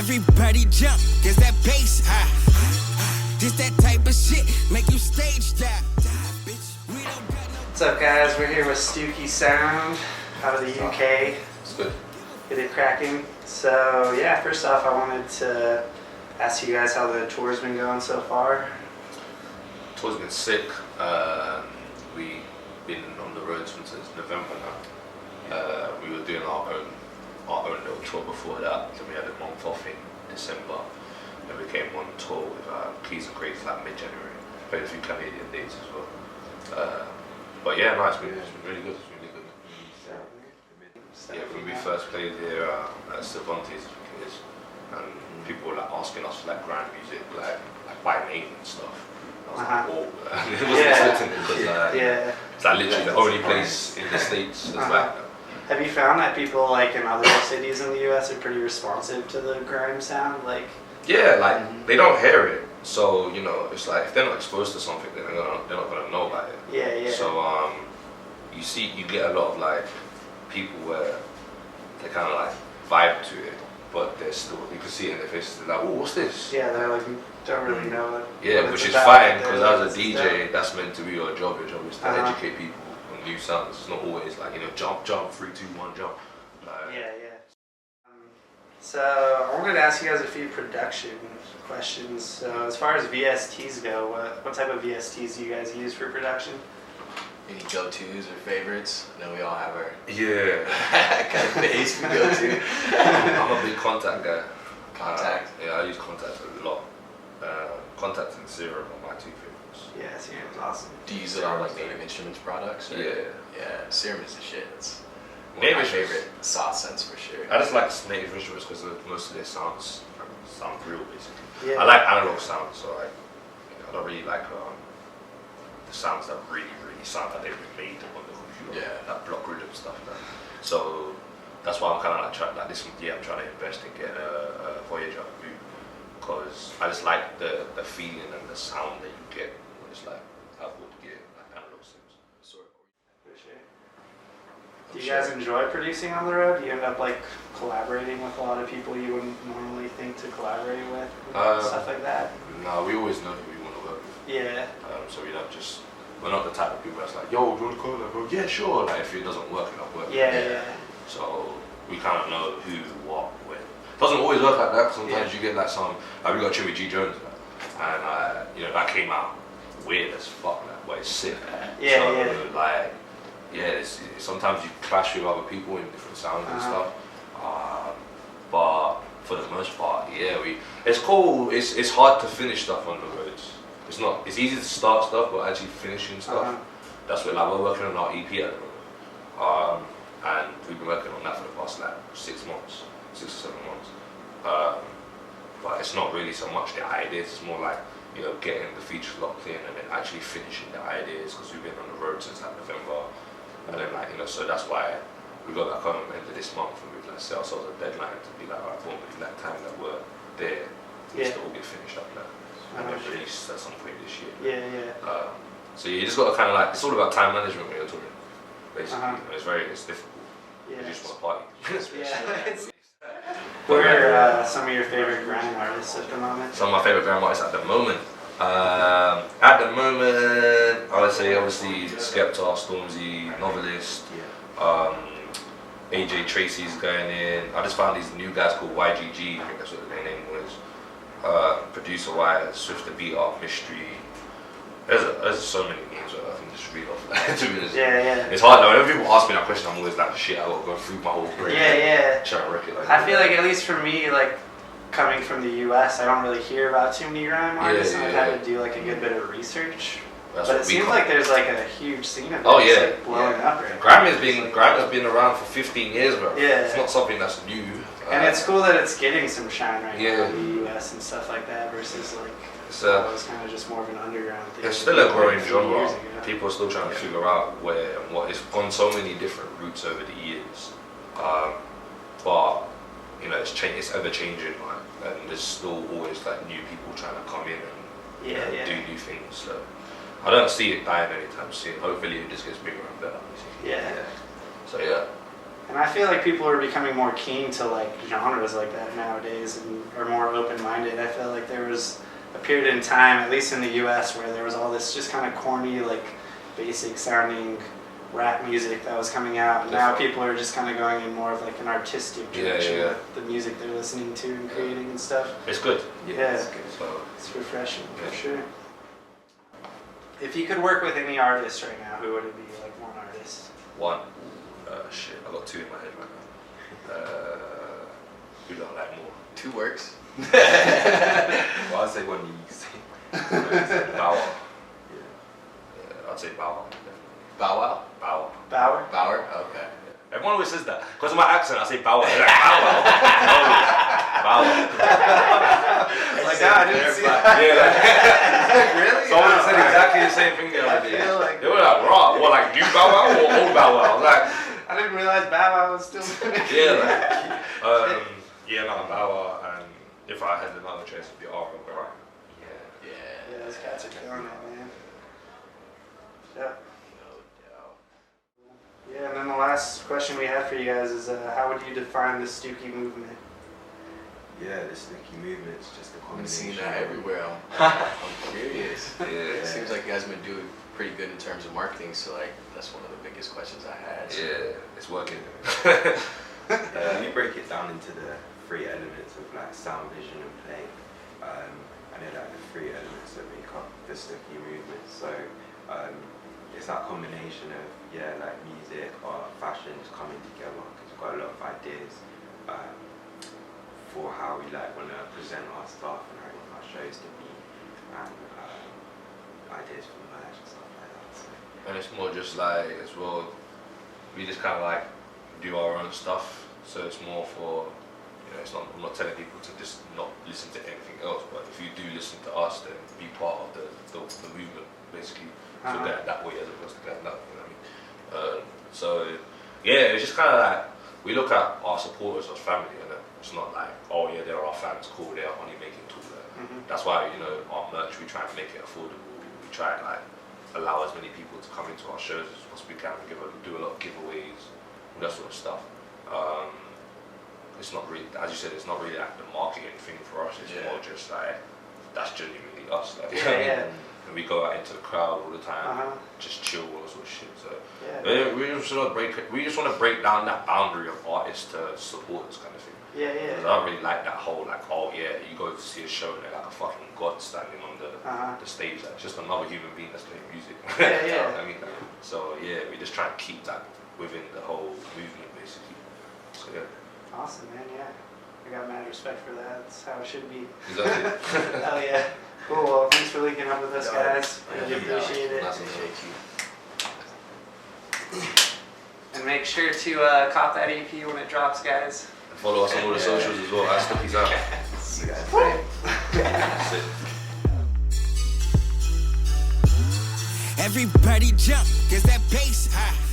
Everybody jump, cause that bass high. Just that type of shit make you stage dive. What's up, guys? We're here with Stööki Sound out of the UK. It's good. Get it cracking. So yeah, first off, I wanted to ask you guys how the tour's been going so far. Tour's been sick. We've been on the road since November now. We were doing our own little tour before that. Then we had a month off in December. Then we came on tour with Keys N Krates like mid-January. Played a few Canadian dates as well. But yeah, no, it's been really good. It's really good. Yeah, when we first played here at Cervantes, and people were like asking us for like grand music, like by name and stuff. I was like, whoa. It wasn't expecting it because it's like literally the only place in the States that's like that. Have you found that people like in other cities in the US are pretty responsive to the grime sound? Like, yeah, like they don't hear it, so you know it's like if they're not exposed to something, then they're not gonna know about it. Yeah, yeah. So you get a lot of like people where they kind of like vibe to it, but they're still, you can see it in their faces. They're like, oh, what's this? Yeah, they're like don't really know what. Yeah, what which it's is about. fine because as a DJ, that's meant to be your job. Your job is to educate people on new sounds. It's not always like jump, 3, 2, 1, jump. Yeah. So I wanted to ask you guys a few production questions. So as far as VSTs go, what type of VSTs do you guys use for production? Any go-tos or favorites? I know we all have our kind of bass we go to. I'm a big Contact guy. Contact? Yeah, I use Contact a lot. Contact and Serum are my two favorites. Yeah, Serum's awesome. Do you use it on like Native Instruments products? Or? Yeah, Serum is the shit. It's one of my favorite sauce scents for sure. I just like Native Instruments because most of their sounds sound real, basically. Yeah. I like analog sounds, so I don't really like the sounds that really sound like they've been made on the computer. Yeah. That block rhythm stuff. So that's why I'm kind of like trying I'm trying to invest in getting a Voyager boot because I just like the feeling and the sound that you get when it's like outboard gear, like analog synths. For sure. Do you guys enjoy producing on the road? Do you end up like collaborating with a lot of people you wouldn't normally think to collaborate with, stuff like that? No, we always know who we want to work with. Yeah. So we're not the type of people that's like, yo, do you want to collaborate? Yeah, sure. Like if it doesn't work, it don't work. Yeah. So we kind of know who, what, when. It doesn't always work like that. Sometimes you get like we got Jimmy G Jones, and that came out weird as fuck, like, but it's sick. Sometimes you clash with other people in different sounds and stuff. But for the most part, it's cool. It's hard to finish stuff on the roads. It's easy to start stuff, but actually finishing stuff. That's what we're working on our EP at the moment. And we've been working on that for the past 6 or 7 months. But it's not really so much the ideas, it's more like getting the features locked in and then actually finishing the ideas because we've been on the road since November. And then so that's why we got back home at the end of this month and we've set ourselves a deadline to be like, alright, boom, in that time that we're there, we still get finished up now. And then released at some point this year. So you just got to kind of it's all about time management when you're touring, basically. It's difficult. You just want to party. What are some of your favorite grime artists at the moment? Some of my favorite grime artists at the moment. I would say obviously Skepta, Stormzy, Novelist. AJ Tracy's going in. I just found these new guys called YGG. I think that's what their name was. Producer Wise, Swift the Beat Art, Mystery. There's so many names that I can just read off. To be honest. It's hard though. Whenever people ask me that question, I'm always like, shit, I gotta go through my whole brain. Trying to recognize. I feel like at least for me, like coming from the US, I don't really hear about too many grime artists, and I've had to do like a good bit of research. But it seems like there's like a huge scene of it. Like blowing up right now. Grime has been around for 15 years, bro. It's not something that's new. And it's cool that it's getting some shine right now in the US and stuff like that versus like it was kind of just more of an underground thing. It's still a growing genre. People are still trying to figure out where and what. It's gone so many different routes over the years. But it's ever changing, and there's still always like new people trying to come in and do new things. So I don't see it dying anytime soon. Hopefully it just gets bigger and better. So And I feel like people are becoming more keen to like genres like that nowadays and are more open-minded. I feel like there was a period in time, at least in the US, where there was all this just kind of corny, like basic sounding rap music that was coming out. And now people are just kind of going in more of like an artistic direction with the music they're listening to and creating and stuff. It's good. Yeah, it's good. So it's refreshing for sure. If you could work with any artist right now, who would it be? Like one artist? One. Shit, I got two in my head right now. Who do I like more? Two works. Well, I'd say one you say. Bow Wow. Yeah, I'd say Bow Wow. Bow Wow? Bow Wow. Bauer? Bauer? Okay. Everyone always says that. Because of my accent, I say Bow Wow. They're like, Bow Wow. Bow Wow. Like that, I didn't see that. Yeah, like, really? someone said exactly the same thing the other day. Like They were like, raw. What, like, new Bow Wow or old Bow Wow? I was like, I didn't realize Bow Wow was still yeah, like, no, Bow Wow, and if I had another choice, it'd be R. Right? Yeah, those cats are killing it, man. Yep. Yeah, and then the last question we have for you guys is, how would you define the Stööki movement? Yeah, the Stööki movement's just a I've been combination. seeing that everywhere. I'm curious. Yeah. It seems like you guys have been doing pretty good in terms of marketing, so like that's one of the biggest questions I had. So. Yeah, it's working. We break it down into the three elements of like sound, vision, and play. And they're like the three elements that make up the Stööki movement. So it's that combination of like music, art, fashion just coming together because we've got a lot of ideas for how we like want to present our stuff and how we want our shows to be, and ideas for merch and stuff like that. So. And it's more just like, as well, we just kind of like do our own stuff. So it's more for, it's not, I'm not telling people to just not listen to anything else, but if you do listen to us, then be part of the movement, basically. So that way as opposed to that, you know what I mean? So yeah, it's just kind of like, we look at our supporters as family, and it's not like, oh yeah, they're our fans, cool, they're only making tools. That's why, our merch, we try and make it affordable. We try and like allow as many people to come into our shows as possibly can. We do a lot of giveaways, that sort of stuff. It's not really, as you said, it's not really like the marketing thing for us. It's more just like, that's genuinely us. Like, and we go out into the crowd all the time, just chill, all that sort of shit. So we just want to break down that boundary of artists to supporters kind of thing. I don't really like that whole like, oh yeah, you go to see a show and they're like a fucking god standing on the stage. Like, it's just another human being that's playing music. You know what I mean? So yeah, we just try and keep that within the whole movement basically. So yeah. Awesome, man. Yeah, I got mad respect for that. That's how it should be. Exactly. Hell yeah. Cool. Well, thanks for linking up with us, guys. Really appreciate it. Appreciate you. And make sure to cop that EP when it drops, guys. And follow us on all the socials as well. Stööki Sound. See you guys. That's it. Everybody jump, cause that bass high.